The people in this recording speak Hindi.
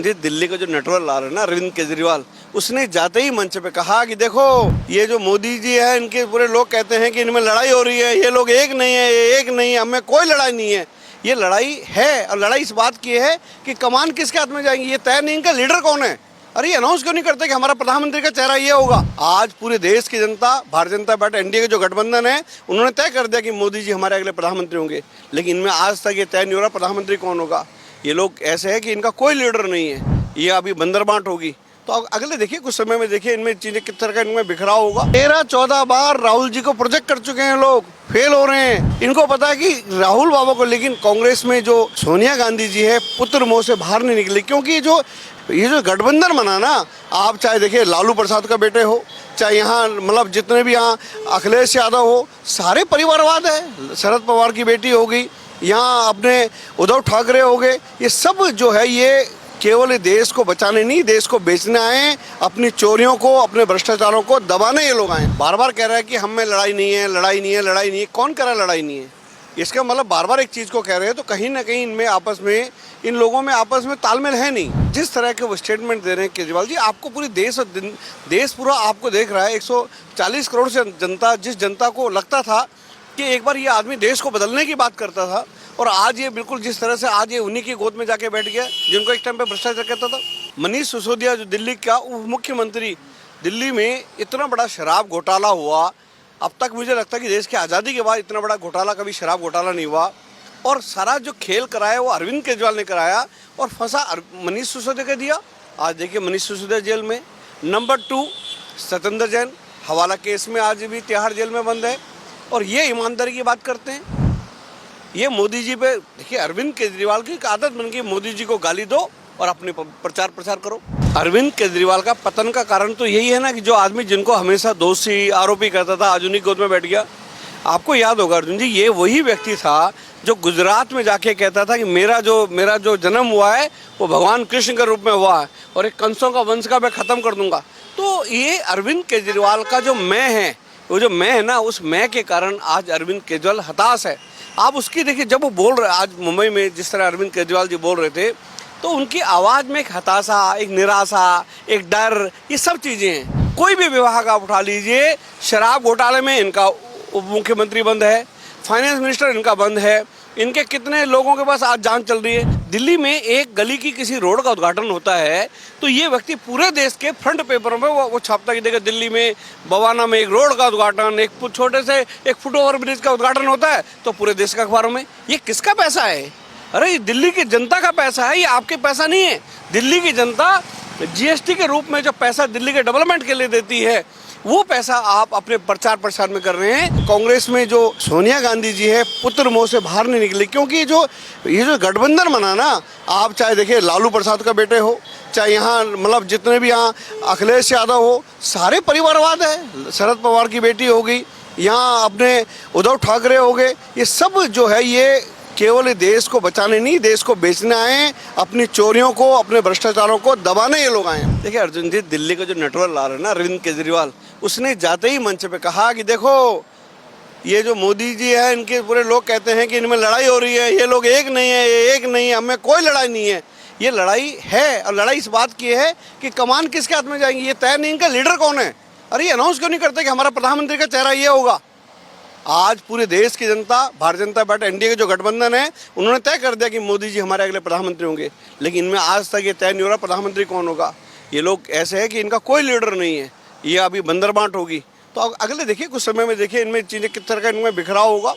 जी दिल्ली का जो नेटवर्क ला रहे हैं ना अरविंद केजरीवाल, उसने जाते ही मंच पे कहा कि देखो ये जो मोदी जी है, इनके पूरे लोग कहते हैं कि इनमें लड़ाई हो रही है, ये लोग एक नहीं है, ये एक नहीं है, हमें कोई लड़ाई नहीं है। ये लड़ाई है और लड़ाई इस बात की है कि कमान किसके हाथ में जाएंगी, ये तय नहीं, इनका लीडर कौन है। अरे अनाउंस क्यों नहीं करते कि हमारा प्रधानमंत्री का चेहरा ये होगा। आज पूरे देश की जनता, भारतीय जनता पार्टी एनडीए के जो गठबंधन है, उन्होंने तय कर दिया कि मोदी जी हमारे अगले प्रधानमंत्री होंगे, लेकिन इनमें आज तक ये तय नहीं हो रहा प्रधानमंत्री कौन होगा। ये लोग ऐसे है कि इनका कोई लीडर नहीं है, ये अभी बंदरबांट होगी। तो अगले देखिए कुछ समय में देखिए इनमें चीजें किस तरह का इनमें बिखराव होगा। 13-14 बार राहुल जी को प्रोजेक्ट कर चुके हैं, लोग फेल हो रहे हैं। इनको पता है कि राहुल बाबा को, लेकिन कांग्रेस में जो सोनिया गांधी जी है पुत्र मोह से बाहर नहीं निकली, क्योंकि ये जो गठबंधन बना ना, आप चाहे देखिए लालू प्रसाद का बेटे हो, चाहे यहाँ मतलब जितने भी यहाँ अखिलेश यादव हो, सारे परिवारवाद है। शरद पवार की बेटी होगी, यहाँ अपने उद्धव ठाकरे हो गए, ये सब जो है ये केवल देश को बचाने नहीं, देश को बेचने आए, अपनी चोरियों को, अपने भ्रष्टाचारों को दबाने ये लोग आए। बार बार कह रहा है कि हम में लड़ाई नहीं है, लड़ाई नहीं है, लड़ाई नहीं है। कौन कह रहा है लड़ाई नहीं है? इसका मतलब बार बार एक चीज़ को कह रहे हैं, तो कहीं ना कहीं इनमें आपस में, इन लोगों में आपस में तालमेल है नहीं। जिस तरह के वो स्टेटमेंट दे रहे हैं केजरीवाल जी, आपको पूरी देश पूरा आपको देख रहा है। 140 करोड़ से जनता, जिस जनता को लगता था कि एक बार ये आदमी देश को बदलने की बात करता था, और आज ये बिल्कुल जिस तरह से आज ये उन्हीं की गोद में जाके बैठ गया जिनको एक टाइम पे भ्रष्टाचार कहता था। मनीष सिसोदिया जो दिल्ली का उप मुख्यमंत्री, दिल्ली में इतना बड़ा शराब घोटाला हुआ, अब तक मुझे लगता है कि देश की आज़ादी के बाद इतना बड़ा घोटाला कभी शराब घोटाला नहीं हुआ। और सारा जो खेल कराया वो अरविंद केजरीवाल ने कराया और फंसा मनीष सिसोदिया का दिया। आज देखिए मनीष सिसोदिया जेल में। नंबर 2 सत्येंद्र जैन हवाला केस में आज भी तिहाड़ जेल में बंद है, और ये ईमानदारी की बात करते हैं। ये मोदी जी पे देखिए, अरविंद केजरीवाल की एक आदत बन गई, मोदी जी को गाली दो और अपने प्रचार प्रसार करो। अरविंद केजरीवाल का पतन का कारण तो यही है ना कि जो आदमी जिनको हमेशा दोषी आरोपी करता था, आज उन्हीं गोद में बैठ गया। आपको याद होगा अर्जुन जी, ये वही व्यक्ति था जो गुजरात में जाके कहता था कि मेरा जो जन्म हुआ है वो भगवान कृष्ण के रूप में हुआ है, और एक कंसों का वंश का मैं खत्म कर दूंगा। तो ये अरविंद केजरीवाल का जो मैं है, वो जो मैं है ना, उस मैं के कारण आज अरविंद केजरीवाल हताश है। आप उसकी देखिए, जब वो बोल रहे आज मुंबई में, जिस तरह अरविंद केजरीवाल जी बोल रहे थे, तो उनकी आवाज़ में एक हताशा, एक निराशा, एक डर, ये सब चीज़ें हैं। कोई भी विभाग आप उठा लीजिए, शराब घोटाले में इनका उप मुख्यमंत्री बंद है, फाइनेंस मिनिस्टर इनका बंद है, इनके कितने लोगों के पास आज जांच चल रही है। दिल्ली में एक गली की किसी रोड का उद्घाटन होता है तो ये व्यक्ति पूरे देश के फ्रंट पेपरों में वो छापता कि देखिए दिल्ली में बवाना में एक रोड का उद्घाटन, एक छोटे से एक फुट ओवर ब्रिज का उद्घाटन होता है तो पूरे देश के अखबारों में। ये किसका पैसा है? अरे ये दिल्ली की जनता का पैसा है, ये आपके पैसा नहीं है। दिल्ली की जनता जीएसटी के रूप में जो पैसा दिल्ली के डेवलपमेंट के लिए देती है, वो पैसा आप अपने प्रचार प्रसार में कर रहे हैं। कांग्रेस में जो सोनिया गांधी जी है पुत्र मोह से बाहर नहीं निकली, क्योंकि ये जो गठबंधन बना ना, आप चाहे देखिए लालू प्रसाद का बेटे हो, चाहे यहाँ मतलब जितने भी यहाँ अखिलेश यादव हो, सारे परिवारवाद है। शरद पवार की बेटी होगी, यहाँ अपने उद्धव ठाकरे हो गए, ये सब जो है ये केवल देश को बचाने नहीं, देश को बेचने आए, अपनी चोरियों को, अपने भ्रष्टाचारों को दबाने ये लोग आए। देखिए अर्जुन जी, दिल्ली का जो नेटवर्क ला रहे हैं ना अरविंद केजरीवाल, उसने जाते ही मंच पे कहा कि देखो ये जो मोदी जी है, इनके पूरे लोग कहते हैं कि इनमें लड़ाई हो रही है, ये लोग एक नहीं है, ये एक नहीं है, हमें कोई लड़ाई नहीं है। ये लड़ाई है और लड़ाई इस बात की है कि कमान किसके हाथ में जाएंगी, ये तय नहीं, इनका लीडर कौन है। अरे अनाउंस क्यों नहीं करते कि हमारा प्रधानमंत्री का चेहरा ये होगा। आज पूरे देश की जनता, भारतीय जनता पार्टी एनडीए के जो गठबंधन है, उन्होंने तय कर दिया कि मोदी जी हमारे अगले प्रधानमंत्री होंगे, लेकिन इनमें आज तक ये तय नहीं हो रहा प्रधानमंत्री कौन होगा। ये लोग ऐसे है कि इनका कोई लीडर नहीं है, ये अभी बंदरबांट होगी। तो अगले देखिए कुछ समय में देखिए इनमें चीजें किस तरह का इनमें बिखराव होगा।